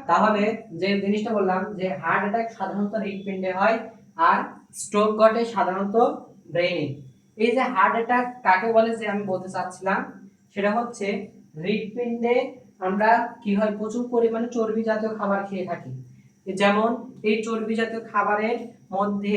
তাহলে যে জিনিসটা বললাম যে হার্ট অ্যাটাক সাধারণত হৃৎপিণ্ডে হয় আর স্ট্রোক ঘটে সাধারণত ব্রেনে। এই যে হার্ট অ্যাটাক কাকে বলে যে আমি বলতে চাচ্ছিলাম সেটা হচ্ছে হৃৎপিণ্ডে আমরা কি হয় প্রচুর পরিমাণে চর্বি জাতীয় খাবার খেয়ে থাকি। যেমন এই চর্বি জাতীয় খাবারের মধ্যে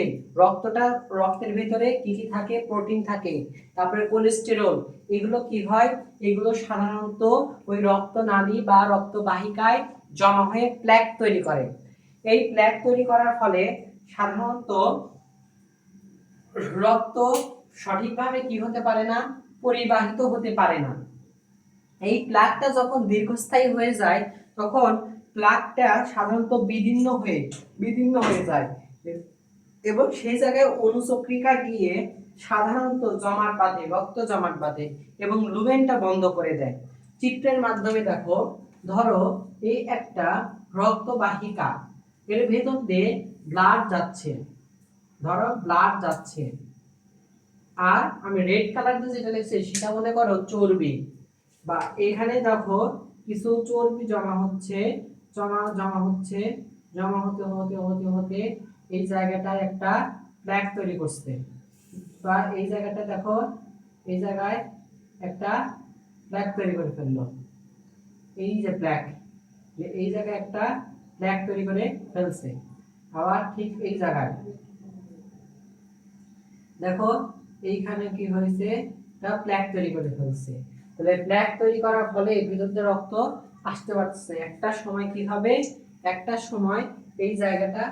রক্তের ভিতরে কি কি থাকে, প্রোটিন থাকে, তারপরে কোলেস্টেরল, এগুলো কি হয়, এগুলো সাধারণত ওই রক্তনালী বা রক্তবাহিকায় জমা হয়ে প্ল্যাক তৈরি করে। এই প্ল্যাক তৈরি করার ফলে সাধারণত রক্ত সঠিকভাবে কি হতে পারে না, পরিবাহিত হতে পারে না। এই প্লাকটা যখন দীর্ঘস্থায়ী হয়ে যায় তখন প্লাকটা সাধারণত বিদীর্ণ হয়ে যায় এবং সেই জায়গায় অনুচক্রিকা গিয়ে সাধারণত রক্ত জমাট বাঁধে এবং লুমেনটা বন্ধ করে দেয়। চিত্রের মাধ্যমে দেখো, ধরো এই একটা রক্তবাহিকা, এর ভেতর দিয়ে ব্লাড যাচ্ছে, ধরো ব্লাড যাচ্ছে, আর আমি রেড কালার দিয়ে যেটা লিখছি সেটা মনে করো চর্বি, বা এখানে দেখো কিছু চর্বি জমা হচ্ছে, জমা হতে এই জায়গাটায় একটা প্ল্যাক তৈরি করছে, বা এই জায়গাটা দেখো, এই জায়গায় একটা প্ল্যাক তৈরি করে ফেললো। এই যে প্ল্যাক, এই জায়গায় একটা প্ল্যাক তৈরি করে ফেলছে। আবার ঠিক এই জায়গায় দেখো এইখানে কি হয়েছে, একটা প্ল্যাক তৈরি করে ফেলছে। তাহলে প্ল্যাক তৈরি করার ফলে ভিতর দিয়ে রক্ত আসতে পারছে। একটা সময় কি হবে, একটা সময় এই জায়গাটা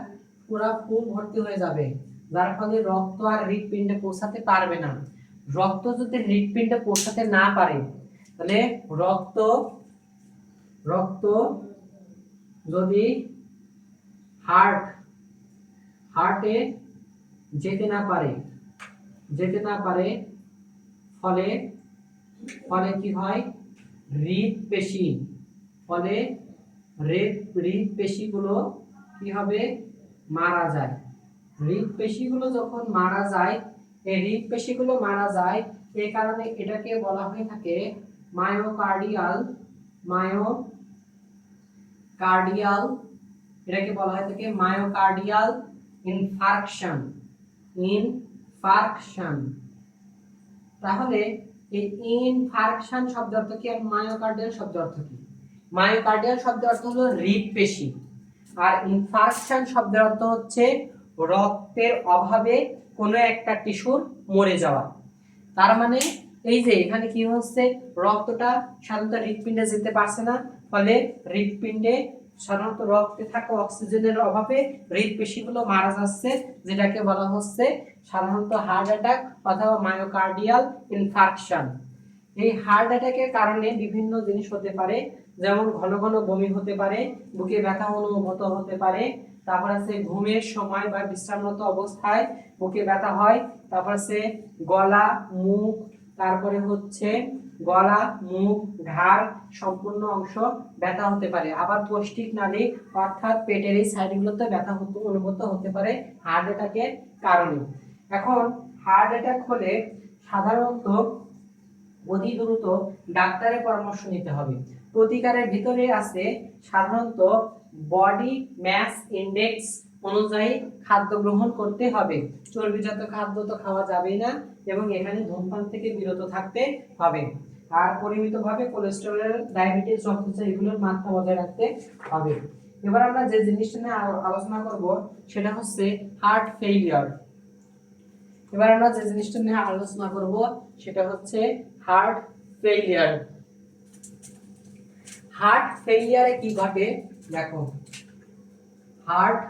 পুরো ফুল ভর্তি হয়ে যাবে, যার ফলে রক্ত আর হৃৎপিণ্ডে পৌঁছাতে পারবে না। রক্ত যদি হৃৎপিণ্ডে পৌঁছাতে না পারে তাহলে রক্ত যদি হার্টে যেতে না পারে ফলে কি হয়, হৃৎপেশিগুলো কি হবে, মারা যায়। হৃৎপেশিগুলো যখন মারা যায়, এই কারণে এটাকে বলা হয়ে থাকে মায়োকার্ডিয়াল এটাকে বলা হয় থাকে মায়োকার্ডিয়াল ইনফার্কশন। তাহলে এই ইনফার্কশন শব্দ অর্থ কি আর মায়োকার্ডিয়াল শব্দ অর্থ কি? মায়োকার্ডিয়াল শব্দ অর্থ হলো হৃৎপেশি, আর ইনফার্কশন শব্দের অর্থ হচ্ছে রক্তের অভাবে কোনো একটা টিস্যুর মরে যাওয়া। তার মানে এই যে এখানে কি হচ্ছে, রক্তটা সাধারণত হৃৎপিণ্ডে যেতে পারছে না, ফলে হৃৎপিণ্ডে সাধারণত রক্তে থাকা অক্সিজেনের অভাবে হৃৎপেশিগুলো মারা যাচ্ছে, যেটাকে বলা হচ্ছে সাধারণত হার্ট অ্যাটাক অথবা মায়োকার্ডিয়াল ইনফার্কশন। এই হার্ট অ্যাটাকের কারণে বিভিন্ন জিনিস হতে পারে, যেমন ঘন ঘন বমি হতে পারে, বুকে ব্যথা অনুভূত হতে পারে, তারপর আছে ঘুমের সময় বা বিশ্রামরত অবস্থায় বুকে ব্যথা হয়, তারপর আছে গলা মুখ, তারপরে হচ্ছে গলা মুখ ঘাড় সম্পূর্ণ অংশ ব্যথা হতে পারে। আবার পৌষ্টিক নালী অর্থাৎ পেটের এই সাইডগুলোতে ব্যথা অনুভূত হতে পারে হার্ট অ্যাটাকের কারণে। এখন হার্ট অ্যাটাক হলে সাধারণত অতি দ্রুত ডাক্তারের পরামর্শ নিতে হবে। প্রতিকারের ভিতরে আছে সাধারণত বডি মাস ইনডেক্স অনুযায়ী খাদ্য গ্রহণ করতে হবে। চর্বিজাত খাদ্য তো খাওয়া যাবে না এবং এখানে ধূমপান থেকে বিরত থাকতে হবে, আর পরিমিতভাবে কোলেস্টেরল, ডায়াবেটিস, রক্তচাপ এগুলোর মাত্রা বজায় রাখতে হবে। এবার আমরা যে জিনিসটা নিয়ে আলোচনা করব সেটা হচ্ছে হার্ট ফেইলিয়ার। এবার আমরা যে জিনিসটা নিয়ে আলোচনা করব সেটা হচ্ছে হার্ট ফেইলিয়ার। হার্ট ফেইলিয়ারে কি ঘটে দেখো, হার্ট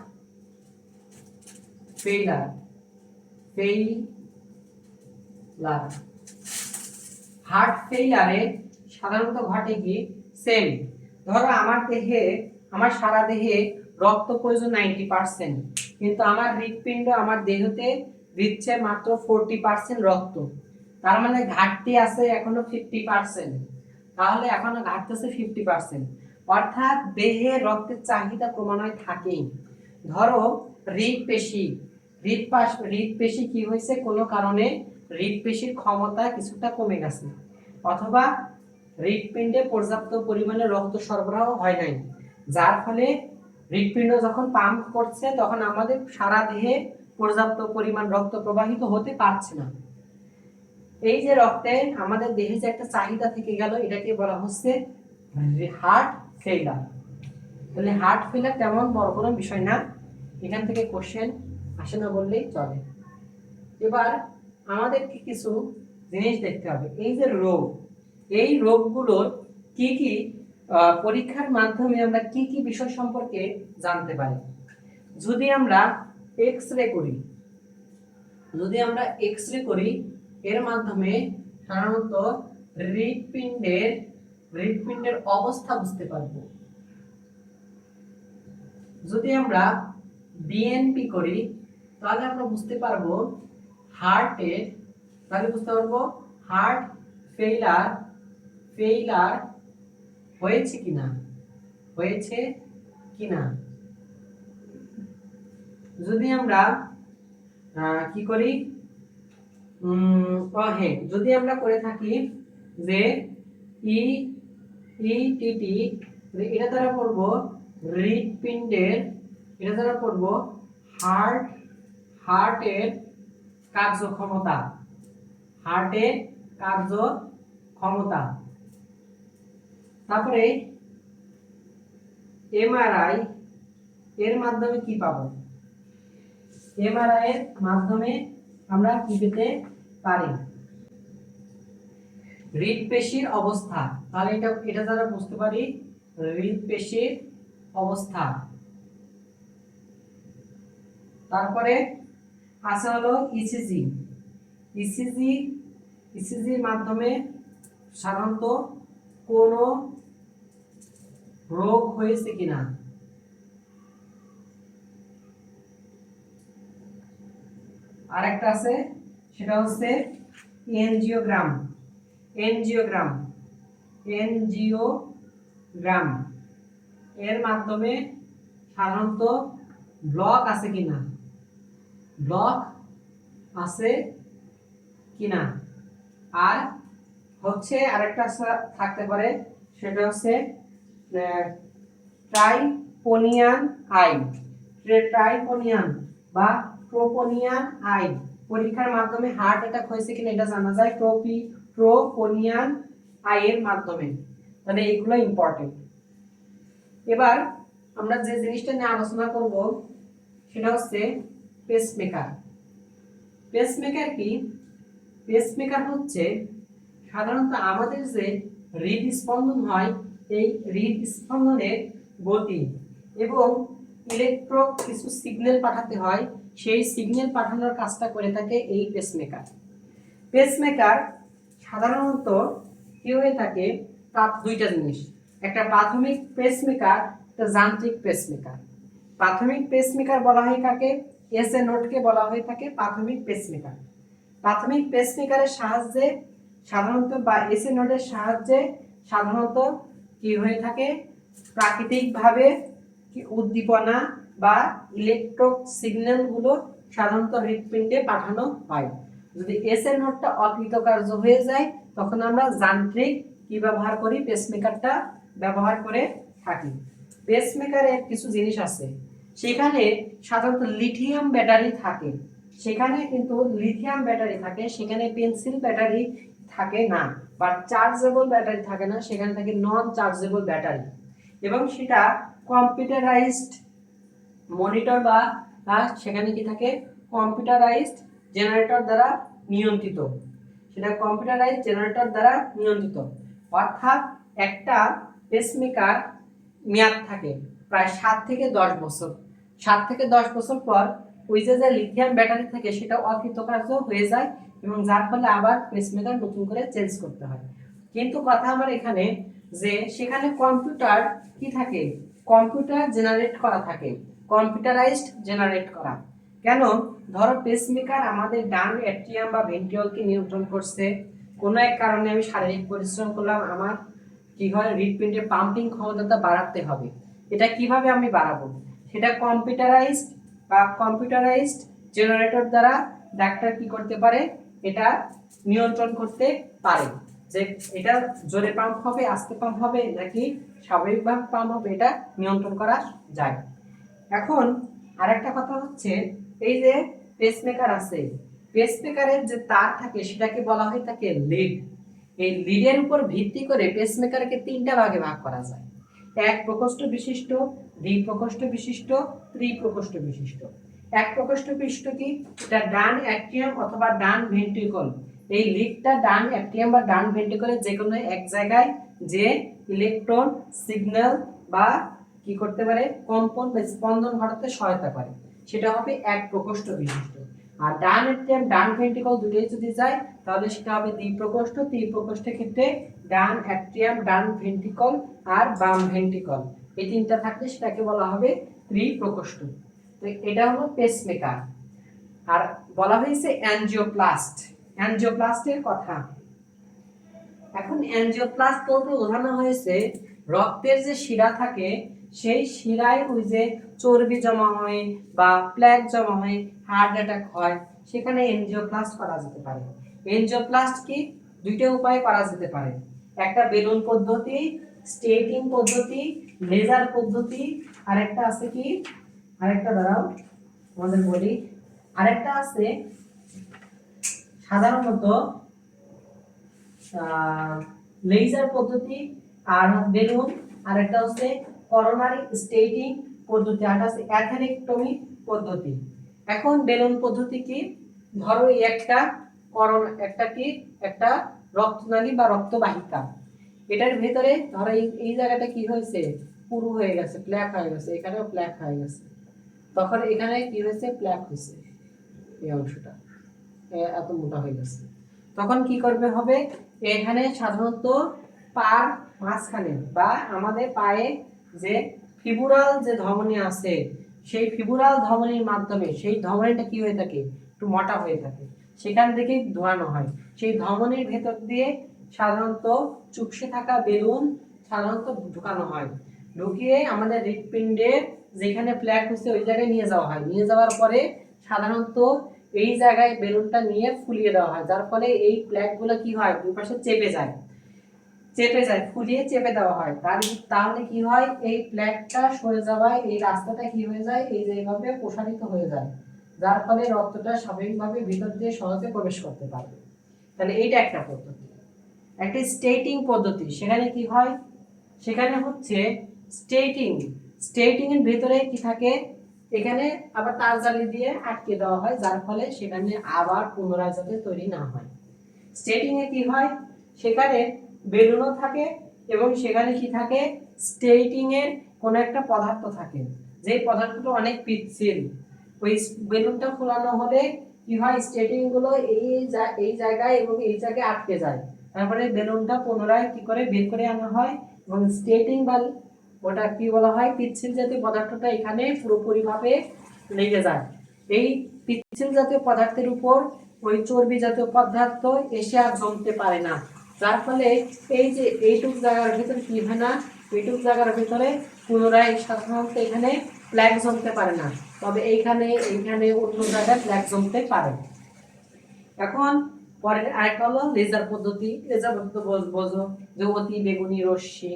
ফেইলিয়ারে সাধারণত ঘটে কি, সেম ধরো আমার সারা দেহে রক্ত প্রয়োজন 90%, কিন্তু আমার হৃৎপিণ্ড আমার দেহতে দিচ্ছে মাত্র 40% রক্ত। তার মানে ঘাটতি আছে এখনো 50%, তাহলে এখনো ঘাটতেছে 50%, অর্থাৎ দেহে রক্তের চাহিদা ক্রমান্বয়ে থাকেই। ধরো হৃৎপেশি কি হয়েছে, কোনো কারণে হৃৎপেশির ক্ষমতা কিছুটা কমে গেছে, অথবা হৃৎপিণ্ডে পর্যাপ্ত পরিমাণে রক্ত সরবরাহ হয় নাই, যার ফলে হৃৎপিণ্ড যখন পাম্প করছে তখন আমাদের সারা দেহে পর্যাপ্ত পরিমাণ রক্ত প্রবাহিত হতে পারছে না। এই যে রক্তে আমাদের দেহে যে একটা চাহিদা থেকে গেল, এটাকে বলা হচ্ছে হার্ট ফেইলার। তাহলে হার্ট ফেইলার তেমন বড় কোনো বিষয় না, এখান থেকে কোশ্চেন আসে না বললেই চলে। এবার আমাদেরকে কিছু জিনিস দেখতে হবে। এই যে রোগ, এই রোগগুলোর কি কি পরীক্ষার মাধ্যমে আমরা কি কি বিষয় সম্পর্কে জানতে পারি। যদি আমরা এক্স-রে করি, এর মাধ্যমে সাধারণত হৃৎপিণ্ডের অবস্থা বুঝতে পারবো। যদি আমরা বিএনপি করি তাহলে আমরা বুঝতে পারবো হার্ট ফেইলার হয়েছে কিনা। যদি আমরা কি করি, যদি আমরা করে থাকি যে ইটিটি, এটা দ্বারা পড়বো হৃৎপিণ্ডের, এটা দ্বারা পড়বো হার্টের কার্যক্ষমতা। তারপরে এমআরআই এর মাধ্যমে কি পাবো? এমআরআই এর মাধ্যমে আমরা কি পেতে পারি? হৃৎপেশির অবস্থা। তাহলে এটা দ্বারা বুঝতে পারি হৃৎপেশির অবস্থা। তারপরে আছে হলো ইসিজির মাধ্যমে সাধারণত কোন রোগ হয়েছে কিনা। আর একটা আছে, সেটা হচ্ছে এনজিওগ্রাম। এর মাধ্যমে সাধারণত ব্লক আছে কিনা। আর হচ্ছে আরেকটা থাকতে পারে, সেটা হচ্ছে ট্রাইপোনিয়ান বা ট্রোপোনিয়ান আই। পরীক্ষার মাধ্যমে হার্ট অ্যাটাক হয়েছে কিনা এটা জানা যায় ট্রোপোনিয়ান আই এর মাধ্যমে। তাহলে এইগুলো ইম্পর্টেন্ট। এবার আমরা যে জিনিসটা নিয়ে আলোচনা করব সেটা হচ্ছে পেসমেকার কি? পেসমেকার হচ্ছে সাধারণত আমাদের যে হৃদস্পন্দন হয়, এই হৃদস্পন্দনের গতি এবং কিছু সিগন্যাল পাঠাতে হয়, সেই সিগন্যাল পাঠানোর কাজটা করে থাকে এই পেসমেকার সাধারণত কি হয়ে থাকে? দুইটা জিনিস, একটা প্রাথমিক পেসমেকার, একটা যান্ত্রিক পেসমেকার। প্রাথমিক পেসমেকার বলা হয় কাকে? এসএ নোডকে বলা হয়ে থাকে প্রাথমিক পেসমেকারের সাহায্যে সাধারণত বা এসএ নোডের সাহায্যে সাধারণত কি হয়ে থাকে? প্রাকৃতিকভাবে কি উদ্দীপনা বা ইলেকট্রিক সিগন্যাল গুলো সাধারণত হৃৎপিণ্ডে পাঠানো হয়। যদি এসএ নোডটা অকৃতকার্য হয়ে যায় তখন আমরা যান্ত্রিক কি ব্যবহার করি? পেসমেকারটা ব্যবহার করে থাকি। পেসমেকারে কিছু জিনিস আছে, সেখানে সাধারণত লিথিয়াম ব্যাটারি থাকে, সেখানে পেন্সিল ব্যাটারি থাকে না, বা চার্জেবল ব্যাটারি থাকে না, সেখানে থাকে নন চার্জেবল ব্যাটারি। এবং সেটা কম্পিউটারাইজড মনিটর বা সেখানে কি থাকে? কম্পিউটারাইজড জেনারেটর দ্বারা নিয়ন্ত্রিত। অর্থাৎ একটা পেসমেকার মেয়াদ থাকে প্রায় 7 থেকে 10 বছর। 7 থেকে 10 বছর পর ওই যে লিথিয়াম ব্যাটারি থাকে সেটা অকৃতকার্য হয়ে যায় এবং যার ফলে আবার পেসমেকার নতুন করে চেঞ্জ করতে হয়। কিন্তু কথা আমার এখানে যে সেখানে কম্পিউটার কি থাকে? কম্পিউটার জেনারেট করা থাকে, কম্পিউটারাইজড জেনারেট করা। কেন? ধরো পেসমেকার আমাদের ডান অ্যাট্রিয়াম বা ভেন্ট্রিওলকে নিয়ন্ত্রণ করছে, কোনো এক কারণে আমি শারীরিক পরিশ্রম করলাম, আমার কি হয়? হৃৎপিণ্ডের পাম্পিং ক্ষমতাটা বাড়াতে হবে। এটা কিভাবে আমি বাড়াবো? সেটা কম্পিউটারাইজড জেনারেটর দ্বারা ডাক্তার কি করতে পারে? এটা নিয়ন্ত্রণ করতে পারে যে এটা জোরে পাম্প হবে, আস্তে পাম্প হবে, নাকি স্বাভাবিকভাবে পাম্প হবে, এটা নিয়ন্ত্রণ করা যায়। এখন আরেকটা কথা হচ্ছে, এই যে পেসমেকার আছে, পেসমেকারের যে তার থাকে সেটাকে বলা হয় থাকে লিড। এই লিডের উপর ভিত্তি করে পেসমেকারকে তিনটা ভাগে ভাগ করা যায়: এক প্রকোষ্ঠ বিশিষ্ট, দ্বি প্রকোষ্ঠ বিশিষ্ট, ত্রিপ্রকোষ্ঠ বিশিষ্ট। এক প্রকোষ্ঠ বিশিষ্ট কি? এটা ডান অ্যাট্রিয়াম অথবা ডান ভেন্ট্রিকল। এই লিডটা ডান অ্যাট্রিয়াম বা ডান ভেন্ট্রিকলের যে কোনো এক জায়গায় যে ইলেকট্রন সিগন্যাল বা কি করতে পারে, কম্পন বা স্পন্দন ঘটাতে সহায়তা করে, সেটা হবে এক প্রকোষ্ঠ বিশিষ্ট। আর ডান অ্যাট্রিয়াম ডান ভেন্ট্রিকল দুটোই যদি যায় তাহলে সেটা হবে দ্বিপ্রকোষ্ঠ। ত্রিপ্রকোষ্ঠের ক্ষেত্রে ডান অ্যাট্রিয়াম ডান ভেন্ট্রিকল আর বাম ভেন্ট্রিকল, এই তিনটা থাকলে সেটাকে বলা হবে ত্রিপ্রকোষ্ঠ। তো এটা হলো পেসমেকার। আর বলা হয়েছে অ্যানজিওপ্লাস্ট, অ্যানজিওপ্লাস্টের কথা। এখন অ্যানজিওপ্লাস্ট বলতে বোঝানো হয়েছে রক্তের যে শিরা থাকে সেই শিরায় ওই যে চর্বি জমা হয় বা প্লেক জমা হয়, হার্ট অ্যাটাক হয়, সেখানে এনজিওপ্লাস্ট করা যেতে পারে। এনজিওপ্লাস্ট কি? দুইটা উপায়ে করা যেতে পারে, একটা বেলুন পদ্ধতি, স্টেটিং পদ্ধতি, লেজার পদ্ধতি, আরেকটা আছে কি, আরেকটা দাঁড়াও আমাদের বলি, আরেকটা আছে সাধারণত লেজার পদ্ধতি আর বেলুন, আর একটা হচ্ছে করোনারি স্টেটিং পদ্ধতি, আর আছে অ্যাথেরেক্টমি পদ্ধতি। এখন বেলুন পদ্ধতি কি? ধরো এই একটা একটা কি, একটা রক্তনালী বা রক্তবাহিকা, এটার ভেতরে ধরো এই জায়গাটা কি হয়েছে, পুরু হয়ে গেছে, প্ল্যাক হয়ে গেছে, এখানেও প্ল্যাক হয়ে গেছে, তখন এখানে কি হয়েছে, প্ল্যাক হয়েছে, এই অংশটা এত মোটা হয়ে গেছে, তখন কি করবে হবে, এখানে সাধারণত পার মাঝখানে বা আমাদের পায়ে যে ফিবুরাল যে ধমনী আছে সেই ফিবুরাল ধমনীর মাধ্যমে সেই ধমনীটা কি হয়ে থাকে, একটু মোটা হয়ে থাকে, সেখান থেকে ধোয়ানো হয়। সেই ধমনীর ভেতর দিয়ে সাধারণত চুপসে থাকা বেলুন সাধারণত ঢুকানো হয়, ঢুকিয়ে আমাদের হৃৎপিণ্ডে যেখানে প্ল্যাক হচ্ছে ওই জায়গায় নিয়ে যাওয়া হয়। নিয়ে যাওয়ার পরে সাধারণত এই জায়গায় বেলুনটা নিয়ে ফুলিয়ে দেওয়া হয়, যার ফলে এই প্ল্যাকগুলো কি হয়, দুই পাশে চেপে যায়, ফুলিয়ে চেপে দেওয়া হয়। তাহলে কি হয়, এই প্ল্যাকটা সরে যাওয়ায় এই রাস্তাটা কি হয়ে যায়, এই যে এইভাবে প্রসারিত হয়ে যায়, যার ফলে রক্তটা স্বাভাবিকভাবে ভিতর দিয়ে সহজে প্রবেশ করতে পারবে। তাহলে এইটা একটা পদ্ধতি। একটা স্টেটিং পদ্ধতি, সেখানে কি হয়, সেখানে হচ্ছে স্টেটিং এর ভেতরে কি থাকে, এখানে আবার তার জালি দিয়ে আটকে দেওয়া হয়, যার ফলে সেখানে আবার পুনরায় যাতে তৈরি না হয়। স্টেটিং এ কি হয়, সেখানে বেলুনও থাকে এবং সেখানে কি থাকে, স্টেটিং এর কোন একটা পদার্থ থাকে, যে পদার্থটা অনেক পিচ্ছিল, ওই বেলুনটা ফোলানো হলে কি হয়, স্টেটিং গুলো এই জায়গায় এবং এই জায়গায় আটকে যায়, তারপরে বেলুনটা পুনরায় কি করে বের করে আনা হয় এবং স্টেটিং বা ওটা কি বলা হয়, পিচ্ছিল জাতীয় পদার্থটা এখানে পুরোপুরি ভাবে লেগে যায়। এই পিচ্ছিল জাতীয় পদার্থের উপর ওই চর্বি জাতীয় পদার্থ এসে আর জমতে পারে না, যার ফলে এই যে এইটুক জায়গার ভিতরে কি হয় না, এইটুক জায়গার ভিতরে পুনরায় সাধারণত এখানে প্ল্যাক জমতে পারে না, তবে এইখানে অন্য জায়গায় প্ল্যাক জমতে পারে। এখন পরে আরেকটা হলো লেজার পদ্ধতি। লেজার পদ্ধতি বোঝো যে অতি বেগুনি রশ্মি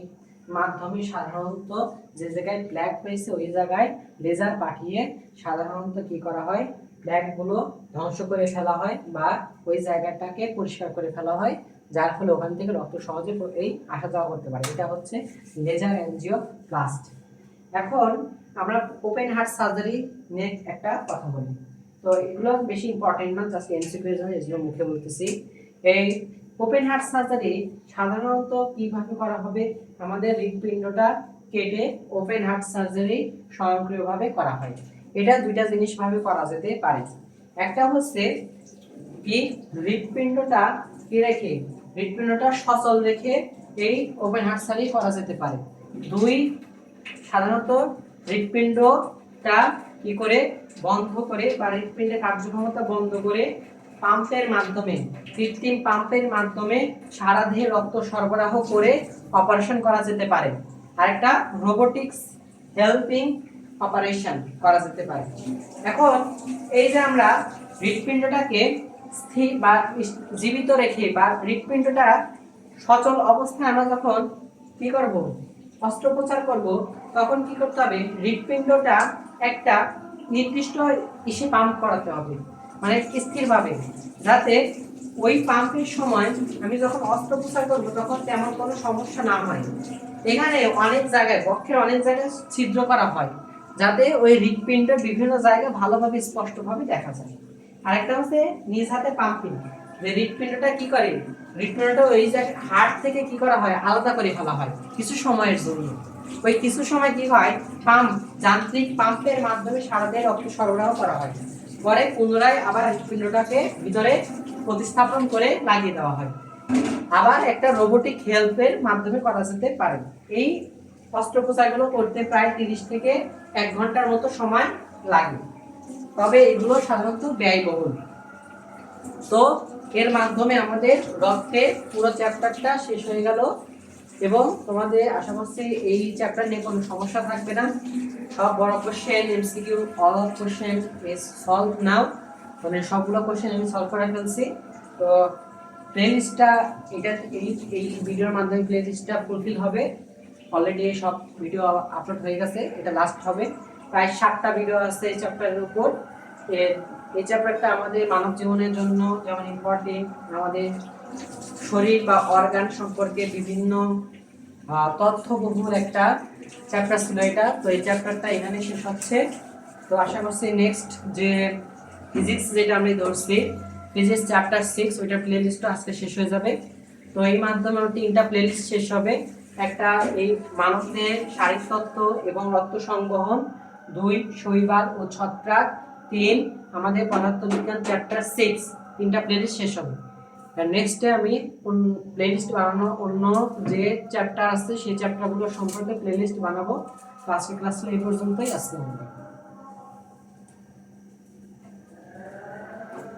মাধ্যমে সাধারণত যে জায়গায় প্ল্যাক হয়েছে ওই জায়গায় লেজার পাঠিয়ে সাধারণত কি করা হয়, প্ল্যাকগুলো ধ্বংস করে ফেলা হয় বা ওই জায়গাটাকে পরিষ্কার করে ফেলা হয়, যার ফলে ওখান থেকে রক্ত সহজে এই আসা যাওয়া করতে পারে। এটা হচ্ছে লেজার অ্যানজিওপ্লাস্ট। এখন আমরা ওপেন হার্ট সার্জারি নিয়ে একটা কথা বলি। তো এগুলো বেশি ইম্পর্টেন্ট না, জাস্ট এমসিকিউ হয়, এগুলো মুখে বলতেছি। এই ওপেন হার্ট সার্জারি সাধারণত কিভাবে করা হবে, আমাদের হৃৎপিণ্ডটা কেটে ওপেন হার্ট সার্জারি স্বয়ংক্রিয়ভাবে করা হয়। এটা দুইটা জিনিস ভাবে করা যেতে পারে। একটা হচ্ছে কি, হৃৎপিণ্ডটা কি রেখে, হৃৎপিণ্ডটা সচল রেখে এই ওপেন হার্ট সার্জারি করা যেতে পারে। দুই, সাধারণত হৃৎপিণ্ডটা কি করে বন্ধ করে বা হৃৎপিণ্ডের কার্যক্ষমতা বন্ধ করে পাম্পের মাধ্যমে, কৃত্রিম পাম্পের মাধ্যমে সারা দেহে রক্ত সরবরাহ করে অপারেশন করা যেতে পারে। আরেকটা রোবোটিক্স হেল্পিং অপারেশন করা যেতে পারে। এখন এই যে আমরা হৃৎপিণ্ডটাকে স্থির বা জীবিত রেখে বা হৃৎপিণ্ডটা সচল অবস্থায় আমরা যখন কি করব, অস্ত্রোপচার করব তখন কি করতে হবে, হৃৎপিণ্ডটা একটা নির্দিষ্ট ইসে পাম্প করাতে হবে, মানে স্থিরভাবে, যাতে ওই পাম্পের সময় আমি যখন অস্ত্রোপচার করব তখন তেমন কোনো সমস্যা না হয়। এখানে অনেক জায়গায়, বক্ষের অনেক জায়গায় ছিদ্র করা হয়, যাতে ওই হৃৎপিণ্ডের বিভিন্ন জায়গায় ভালোভাবে স্পষ্টভাবে দেখা যায়। আরেকটা হচ্ছে নিজ হাতে পাম্পিং, যে হৃৎপিণ্ডটা কি করে, হৃৎপিণ্ডটা ওই জায়গায় হার্ট থেকে কি করা হয়, আলাদা করে ফেলা হয় কিছু সময়ের জন্য। ওই কিছু সময় কি হয়, পাম্প, যান্ত্রিক পাম্পের মাধ্যমে সারা দেহে রক্ত সরবরাহ করা হয়, পরে পুনরায় আবার হৃৎপিণ্ডটাকে ভিতরে প্রতিস্থাপন করে লাগিয়ে দেওয়া হয়। আবার একটা রোবোটিক হেল্পের মাধ্যমে করা যেতে পারে। এই অস্ত্রোপচারগুলো করতে প্রায় 30 থেকে 1 ঘন্টার মতো সময় লাগে, তবে এগুলো সাধারণত ব্যয়বহুল। তো এর মাধ্যমে আমাদের রক্তের পুরো চ্যাপ্টারটা শেষ হয়ে গেল, এবং তোমাদের আশা করছি এই চ্যাপ্টার নিয়ে কোনো সমস্যা থাকবে না। সব বড় question, MCQ, all of question is solve now, মানে সবগুলো কোশ্চেন আমি সলভ করে ফেলছি। তো প্লেলিস্টটা এটা এই ভিডিওর মাধ্যমে প্লেলিস্টটা ফুলফিল হবে। অলরেডি সব ভিডিও আপলোড হয়ে গেছে, এটা লাস্ট হবে। প্রায় 7টা ভিডিও আছে এই চ্যাপ্টারের উপর। এই চ্যাপ্টারটা আমাদের মানব জীবনের জন্য যেমন ইম্পর্টেন্ট, আমাদের শরীর বা অর্গান সম্পর্কে বিভিন্ন তথ্যবহুল একটা চ্যাপ্টার ছিল এটা। তো এই চ্যাপ্টারটা এখানে শেষ হচ্ছে। তো আশা করছি নেক্সট যে ফিজিক্স যেটা আমি ধরছি, ফিজিক্স চ্যাপ্টার 6, ওইটার প্লেলিস্টটা আজকে শেষ হয়ে যাবে। তো এই মাধ্যমে 3টা প্লেলিস্ট শেষ হবে। একটা এই মানবদেহের শারীরতত্ত্ব এবং রক্ত সংবহন, 2 শৈবাল ও ছত্রাক, 3 আমাদের পদার্থবিজ্ঞান চ্যাপ্টার 6, 3টা প্লেলিস্ট শেষ হবে। নেক্সটে আমি প্লেলিস্ট বানানো অন্য যে চ্যাপ্টার আছে সেই চ্যাপ্টারগুলো সম্পর্কে প্লেলিস্ট বানাবো। তো আজকে ক্লাসটা এই পর্যন্তই। আসসালামু আলাইকুম।